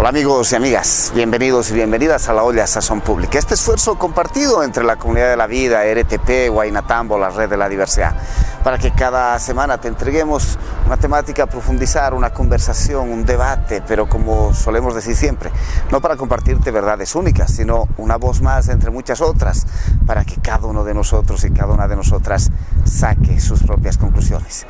Hola amigos y amigas, bienvenidos y bienvenidas a La Olla Sazón Pública. Este esfuerzo compartido entre la Comunidad de la Vida, RTP, Huaynatambo, la Red de la Diversidad, para que cada semana te entreguemos una temática a profundizar, una conversación, un debate, pero como solemos decir siempre, no para compartirte verdades únicas, sino una voz más entre muchas otras, para que cada uno de nosotros y cada una de nosotras saque sus propias conclusiones.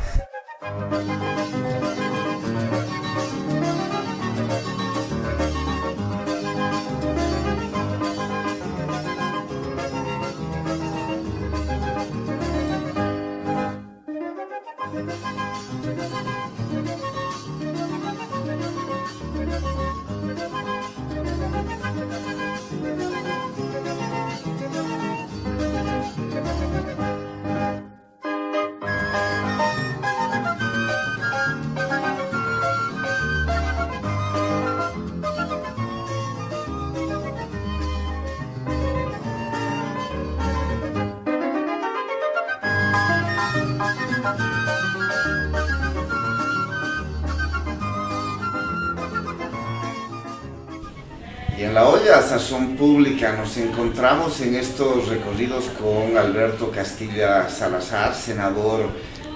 Y en La Olla Sazón Pública nos encontramos en estos recorridos con Alberto Castilla Salazar, senador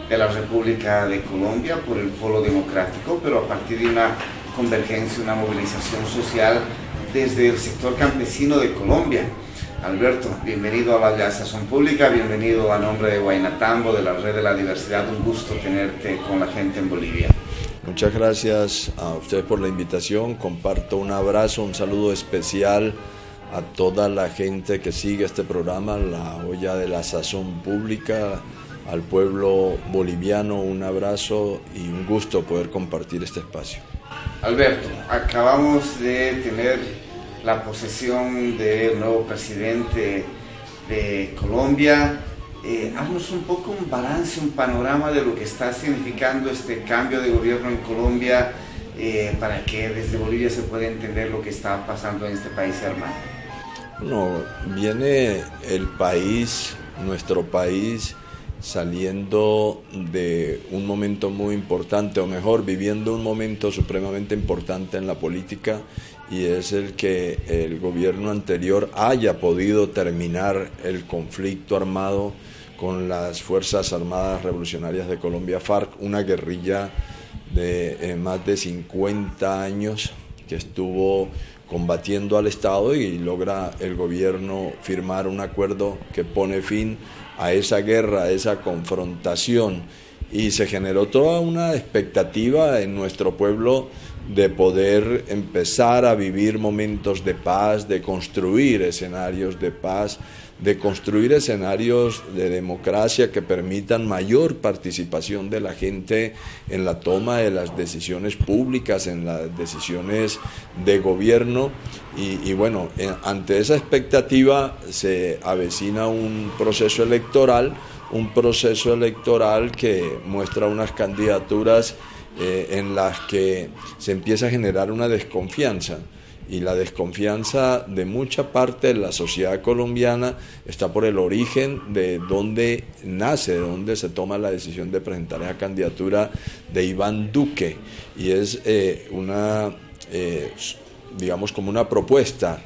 de la República de Colombia por el Polo Democrático, pero a partir de una convergencia, una movilización social desde el sector campesino de Colombia. Alberto, bienvenido a La Olla Sazón Pública, bienvenido a nombre de Huaynatambo, de la Red de la Diversidad, un gusto tenerte con la gente en Bolivia. Muchas gracias a ustedes por la invitación, comparto un abrazo, un saludo especial a toda la gente que sigue este programa, La Olla de la Sazón Pública, al pueblo boliviano, un abrazo y un gusto poder compartir este espacio. Alberto, acabamos de tener la posesión del nuevo presidente de Colombia. Haznos un poco un balance, un panorama de lo que está significando este cambio de gobierno en Colombia para que desde Bolivia se pueda entender lo que está pasando en este país hermano. Bueno, viene el país, nuestro país, saliendo de un momento muy importante, o mejor, viviendo un momento supremamente importante en la política, y es el que el gobierno anterior haya podido terminar el conflicto armado con las Fuerzas Armadas Revolucionarias de Colombia, FARC, una guerrilla de más de 50 años que estuvo combatiendo al Estado, y logra el gobierno firmar un acuerdo que pone fin a esa guerra, a esa confrontación, y se generó toda una expectativa en nuestro pueblo de poder empezar a vivir momentos de paz, de construir escenarios de paz, de construir escenarios de democracia que permitan mayor participación de la gente en la toma de las decisiones públicas, en las decisiones de gobierno. Y bueno, ante esa expectativa se avecina un proceso electoral que muestra unas candidaturas en las que se empieza a generar una desconfianza. Y la desconfianza de mucha parte de la sociedad colombiana está por el origen de dónde nace, de dónde se toma la decisión de presentar esa candidatura de Iván Duque. Y es digamos, como una propuesta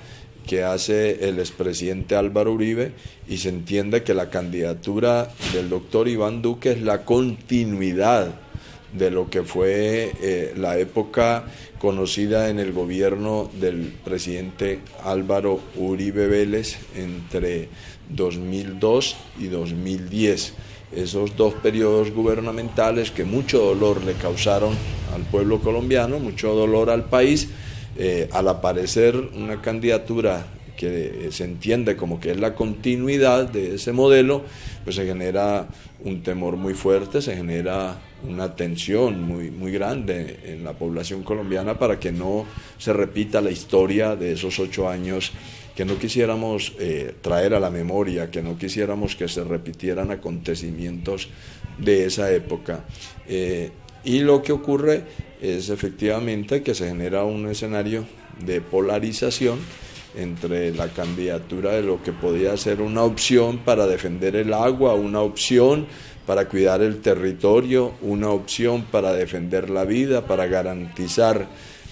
que hace el expresidente Álvaro Uribe, y se entiende que la candidatura del doctor Iván Duque es la continuidad de lo que fue la época conocida en el gobierno del presidente Álvaro Uribe Vélez entre 2002 y 2010. Esos dos periodos gubernamentales que mucho dolor le causaron al pueblo colombiano, mucho dolor al país, al aparecer una candidatura que se entiende como que es la continuidad de ese modelo, pues se genera un temor muy fuerte, se genera una tensión muy grande en la población colombiana para que no se repita la historia de esos 8 años, que no quisiéramos traer a la memoria, que no quisiéramos que se repitieran acontecimientos de esa época. Y lo que ocurre es efectivamente que se genera un escenario de polarización entre la candidatura de lo que podía ser una opción para defender el agua, una opción para cuidar el territorio, una opción para defender la vida, para garantizar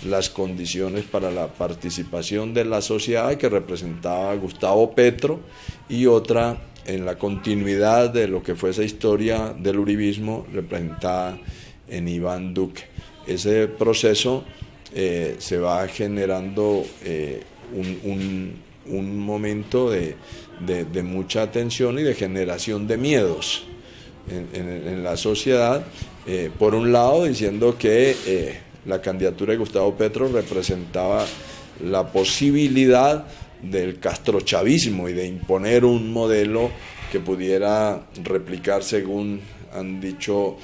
las condiciones para la participación de la sociedad, que representaba a Gustavo Petro, y otra en la continuidad de lo que fue esa historia del uribismo representada en Iván Duque. Ese proceso se va generando un momento de mucha tensión y de generación de miedos en la sociedad, por un lado diciendo que la candidatura de Gustavo Petro representaba la posibilidad del castrochavismo y de imponer un modelo que pudiera replicar, según han dicho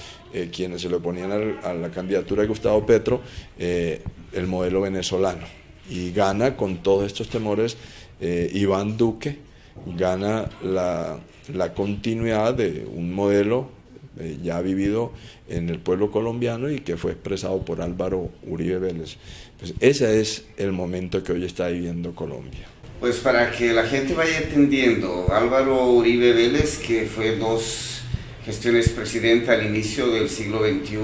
quienes se le oponían a la candidatura de Gustavo Petro, el modelo venezolano. Y gana con todos estos temores Iván Duque, gana la continuidad de un modelo ya vivido en el pueblo colombiano y que fue expresado por Álvaro Uribe Vélez. Pues ese es el momento que hoy está viviendo Colombia. Pues para que la gente vaya entendiendo, Álvaro Uribe Vélez, que fue 2 gestiones presidente al inicio del siglo XXI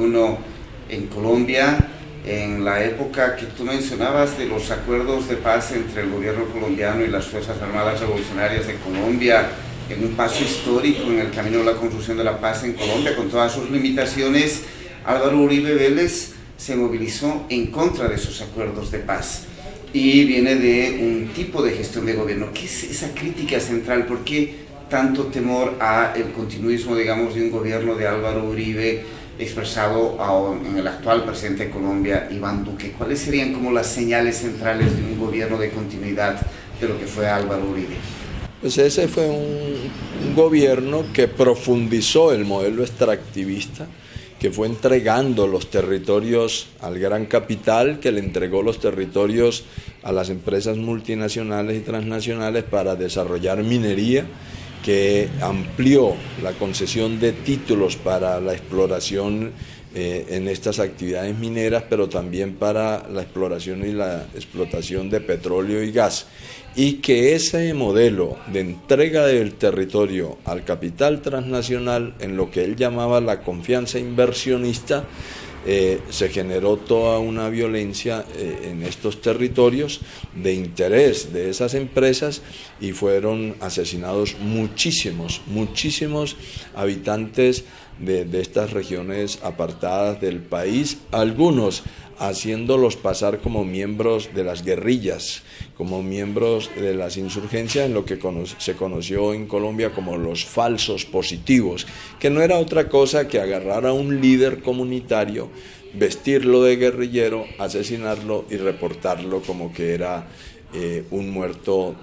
en Colombia, en la época que tú mencionabas de los acuerdos de paz entre el gobierno colombiano y las Fuerzas Armadas Revolucionarias de Colombia, en un paso histórico en el camino de la construcción de la paz en Colombia, con todas sus limitaciones, Álvaro Uribe Vélez se movilizó en contra de esos acuerdos de paz y viene de un tipo de gestión de gobierno. ¿Qué es esa crítica central? ¿Por qué tanto temor a el continuismo, digamos, de un gobierno de Álvaro Uribe expresado en el actual presidente de Colombia, Iván Duque? ¿Cuáles serían como las señales centrales de un gobierno de continuidad de lo que fue Álvaro Uribe? Pues ese fue un gobierno que profundizó el modelo extractivista, que fue entregando los territorios al gran capital, que le entregó los territorios a las empresas multinacionales y transnacionales para desarrollar minería, que amplió la concesión de títulos para la exploración en estas actividades mineras, pero también para la exploración y la explotación de petróleo y gas, y que ese modelo de entrega del territorio al capital transnacional, en lo que él llamaba la confianza inversionista, se generó toda una violencia en estos territorios de interés de esas empresas, y fueron asesinados muchísimos habitantes de estas regiones apartadas del país, algunos haciéndolos pasar como miembros de las guerrillas, como miembros de las insurgencias, en lo que se conoció en Colombia como los falsos positivos, que no era otra cosa que agarrar a un líder comunitario, vestirlo de guerrillero, asesinarlo y reportarlo como que era un muerto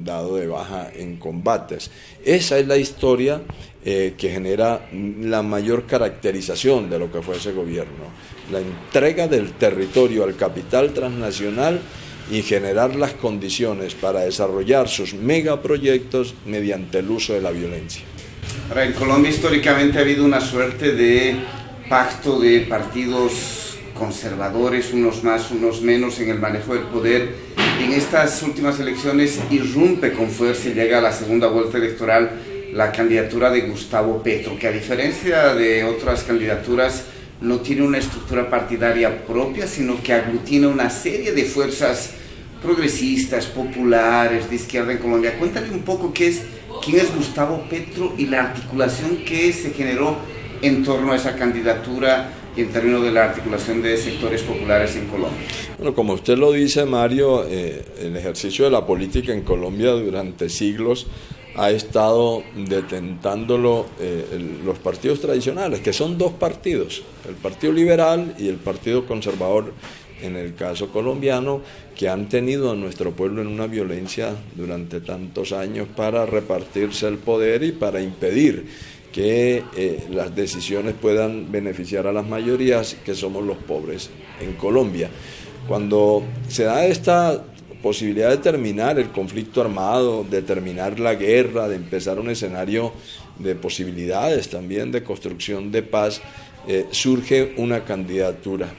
dado de baja en combates. Esa es la historia que genera la mayor caracterización de lo que fue ese gobierno, la entrega del territorio al capital transnacional y generar las condiciones para desarrollar sus megaproyectos mediante el uso de la violencia. Ahora, en Colombia históricamente ha habido una suerte de pacto de partidos conservadores, unos más, unos menos, en el manejo del poder. En estas últimas elecciones irrumpe con fuerza y llega a la segunda vuelta electoral la candidatura de Gustavo Petro, que a diferencia de otras candidaturas no tiene una estructura partidaria propia, sino que aglutina una serie de fuerzas progresistas, populares, de izquierda en Colombia. Cuéntale un poco quién es Gustavo Petro y la articulación que se generó en torno a esa candidatura y en términos de la articulación de sectores populares en Colombia. Bueno, como usted lo dice, Mario, el ejercicio de la política en Colombia durante siglos ha estado detentándolo los partidos tradicionales, que son 2 partidos, el Partido Liberal y el Partido Conservador, en el caso colombiano, que han tenido a nuestro pueblo en una violencia durante tantos años para repartirse el poder y para impedir que las decisiones puedan beneficiar a las mayorías, que somos los pobres en Colombia. Cuando se da esta posibilidad de terminar el conflicto armado, de terminar la guerra, de empezar un escenario de posibilidades también de construcción de paz, surge una candidatura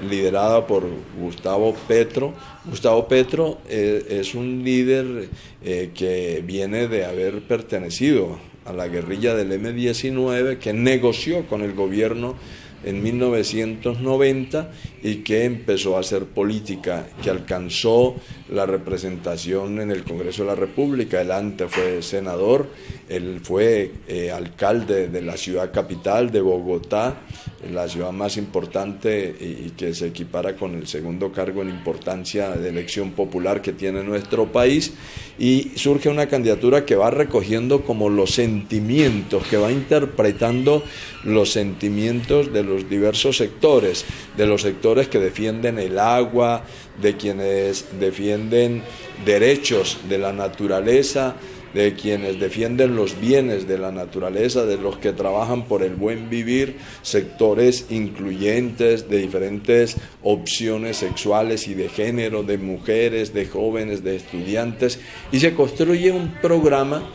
liderada por Gustavo Petro. Gustavo Petro es un líder que viene de haber pertenecido a la guerrilla del M-19, que negoció con el gobierno en 1990 y que empezó a hacer política, que alcanzó la representación en el Congreso de la República. Él antes fue senador, él fue alcalde de la ciudad capital de Bogotá, la ciudad más importante y que se equipara con el segundo cargo en importancia de elección popular que tiene nuestro país, y surge una candidatura que va recogiendo como los sentimientos, que va interpretando los sentimientos de los diversos sectores, de los sectores que defienden el agua, de quienes defienden derechos de la naturaleza, de quienes defienden los bienes de la naturaleza, de los que trabajan por el buen vivir, sectores incluyentes de diferentes opciones sexuales y de género, de mujeres, de jóvenes, de estudiantes, y se construye un programa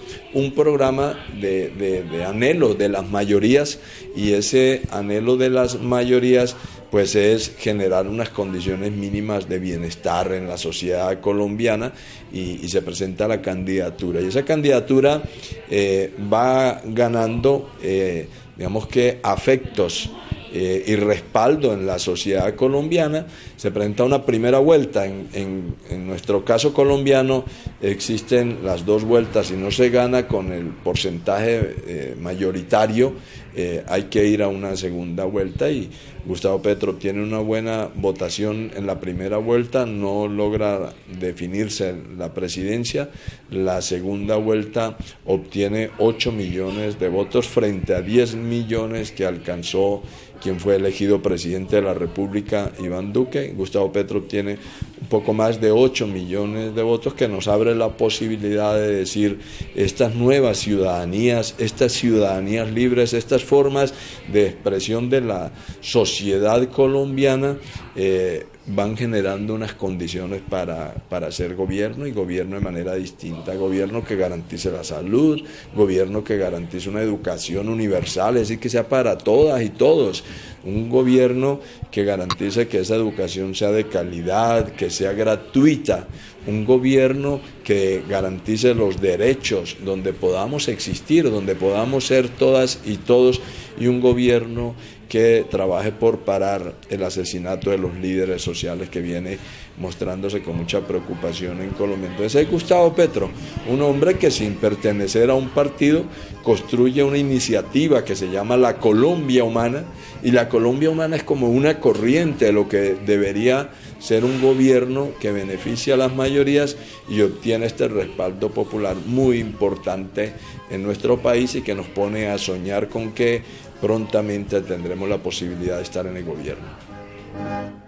de anhelo de las mayorías, y ese anhelo de las mayorías pues es generar unas condiciones mínimas de bienestar en la sociedad colombiana, y se presenta la candidatura. Y esa candidatura va ganando, digamos que afectos y respaldo en la sociedad colombiana. Se presenta una primera vuelta, en nuestro caso colombiano existen las dos vueltas y no se gana con el porcentaje mayoritario, hay que ir a una segunda vuelta, y Gustavo Petro tiene una buena votación en la primera vuelta, no logra definirse la presidencia. La segunda vuelta obtiene 8 millones de votos frente a 10 millones que alcanzó quien fue elegido presidente de la República, Iván Duque. Gustavo Petro obtiene un poco más de 8 millones de votos, que nos abre la posibilidad de decir estas nuevas ciudadanías, estas ciudadanías libres, estas formas de expresión de la sociedad colombiana van generando unas condiciones para hacer gobierno, y gobierno de manera distinta, gobierno que garantice la salud, gobierno que garantice una educación universal, es decir, que sea para todas y todos, un gobierno que garantice que esa educación sea de calidad, que sea gratuita, un gobierno que garantice los derechos, donde podamos existir, donde podamos ser todas y todos, y un gobierno que trabaje por parar el asesinato de los líderes sociales que viene mostrándose con mucha preocupación en Colombia. Entonces es Gustavo Petro, un hombre que sin pertenecer a un partido construye una iniciativa que se llama la Colombia Humana, y la Colombia Humana es como una corriente de lo que debería ser un gobierno que beneficia a las mayorías y obtiene este respaldo popular muy importante en nuestro país, y que nos pone a soñar con que prontamente tendremos la posibilidad de estar en el gobierno.